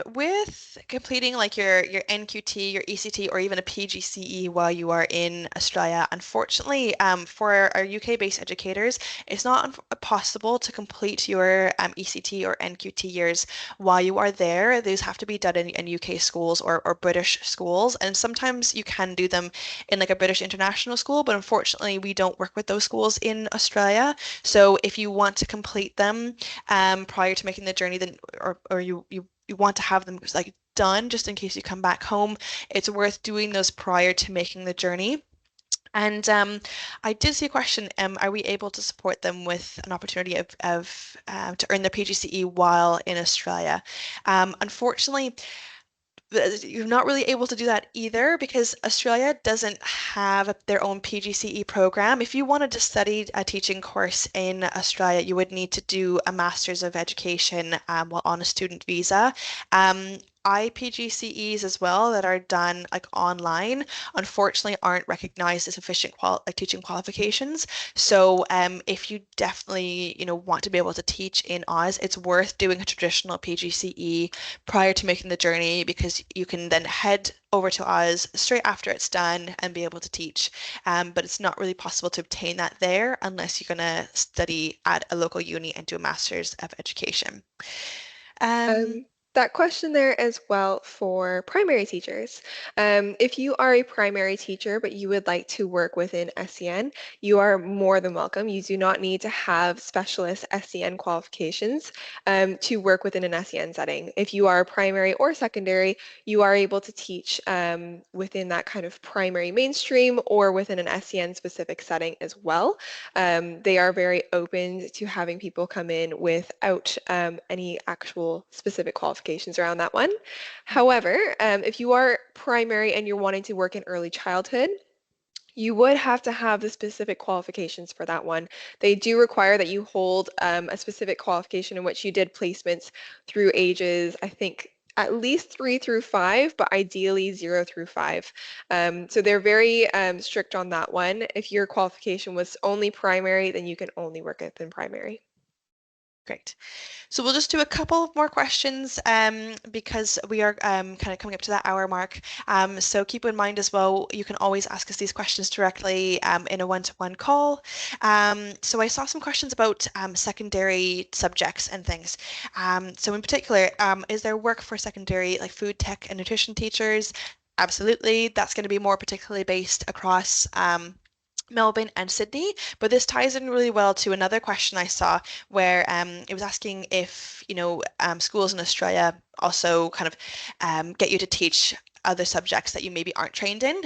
S1: With completing like your NQT, your ECT, or even a PGCE while you are in Australia, unfortunately, for our UK-based educators, it's not possible to complete your ECT or NQT years while you are there. These have to be done in UK schools or British schools, and sometimes you can do them in like a British international school, but unfortunately, we don't work with those schools in Australia. So if you want to complete them prior to making the journey, then or you want to have them like done just in case you come back home, it's worth doing those prior to making the journey. And I did see a question, are we able to support them with an opportunity of to earn their PGCE while in Australia? Unfortunately, you're not really able to do that either because Australia doesn't have their own PGCE program. If you wanted to study a teaching course in Australia, you would need to do a Master's of Education while on a student visa. IPGCEs as well that are done like online, unfortunately aren't recognized as sufficient like teaching qualifications. So if you definitely, want to be able to teach in Oz, it's worth doing a traditional PGCE prior to making the journey because you can then head over to Oz straight after it's done and be able to teach. But it's not really possible to obtain that there unless you're going to study at a local uni and do a Master's of Education. Um,
S2: Um, that question there as well for primary teachers. If you are a primary teacher, but you would like to work within SEN, you are more than welcome. You do not need to have specialist SEN qualifications to work within an SEN setting. If you are primary or secondary, you are able to teach within that kind of primary mainstream or within an SEN specific setting as well. They are very open to having people come in without any actual specific qualifications around that one. However, if you are primary and you're wanting to work in early childhood, you would have to have the specific qualifications for that one. They do require that you hold a specific qualification in which you did placements through ages, I think, at least 3 through 5, but ideally 0 through 5. So they're very strict on that one. If your qualification was only primary, then you can only work within primary.
S1: Great. So we'll just do a couple more questions because we are kind of coming up to that hour mark. So keep in mind as well, you can always ask us these questions directly in a one-to-one call. So I saw some questions about secondary subjects and things. So in particular, is there work for secondary like food tech and nutrition teachers? Absolutely. That's going to be more particularly based across Melbourne and Sydney, but this ties in really well to another question I saw where it was asking if, schools in Australia also kind of get you to teach other subjects that you maybe aren't trained in,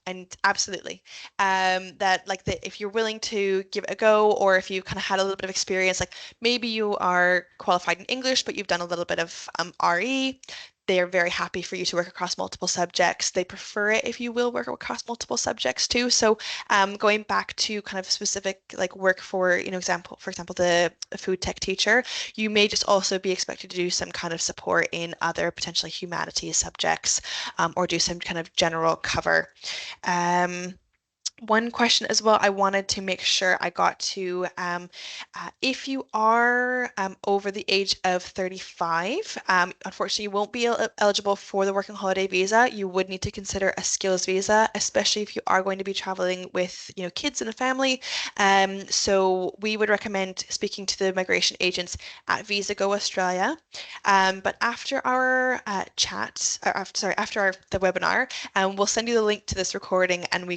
S1: and absolutely. That like if you're willing to give it a go, or if you kind of had a little bit of experience, like maybe you are qualified in English, but you've done a little bit of RE, they are very happy for you to work across multiple subjects. They prefer it if you will work across multiple subjects too. So going back to kind of specific like work for, for example, the food tech teacher, you may just also be expected to do some kind of support in other potentially humanities subjects or do some kind of general cover. One question as well, I wanted to make sure I got to, if you are over the age of 35, unfortunately you won't be eligible for the working holiday visa. You would need to consider a skills visa, especially if you are going to be traveling with, kids and a family. So we would recommend speaking to the migration agents at Visa Go Australia. But after our chat, or after the webinar, we'll send you the link to this recording and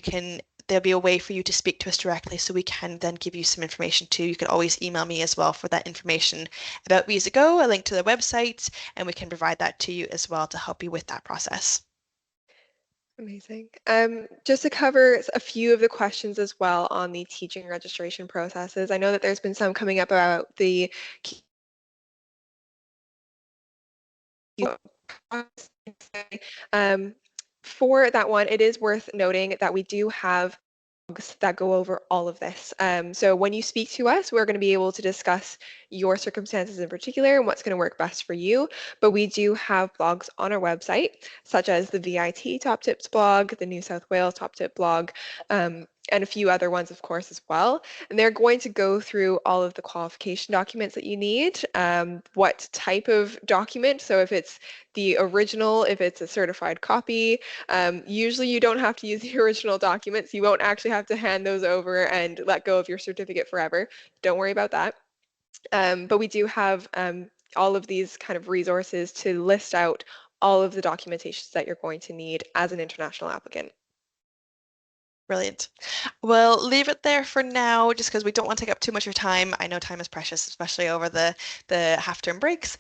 S1: there'll be a way for you to speak to us directly so we can then give you some information too. You can always email me as well for that information about Visa Go, a link to the website, and we can provide that to you as well to help you with that process.
S2: Amazing. Just to cover a few of the questions as well on the teaching registration processes. I know that there's been some coming up about the um, for that one, it is worth noting that we do have blogs that go over all of this. So when you speak to us, we're going to be able to discuss your circumstances in particular and what's going to work best for you. But we do have blogs on our website, such as the VIT Top Tips blog, the New South Wales Top Tip blog, and a few other ones, of course, as well. And they're going to go through all of the qualification documents that you need, what type of document. So if it's the original, if it's a certified copy, usually you don't have to use the original documents. You won't actually have to hand those over and let go of your certificate forever. Don't worry about that. But we do have all of these kind of resources to list out all of the documentations that you're going to need as an international applicant.
S1: Brilliant. We'll leave it there for now, just because we don't want to take up too much of your time. I know time is precious, especially over the half-term breaks.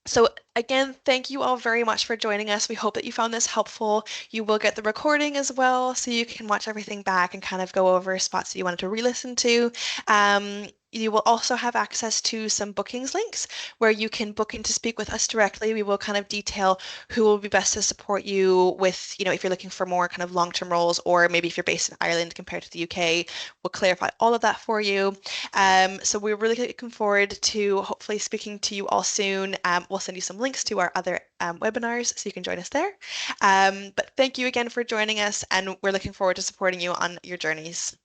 S1: So again, thank you all very much for joining us. We hope that you found this helpful. You will get the recording as well, so you can watch everything back and kind of go over spots that you wanted to re-listen to. You will also have access to some bookings links where you can book in to speak with us directly. We will kind of detail who will be best to support you with, if you're looking for more kind of long-term roles, or maybe if you're based in Ireland compared to the UK, we'll clarify all of that for you. So we're really looking forward to hopefully speaking to you all soon. We'll send you some links to our other webinars so you can join us there. But thank you again for joining us, and we're looking forward to supporting you on your journeys.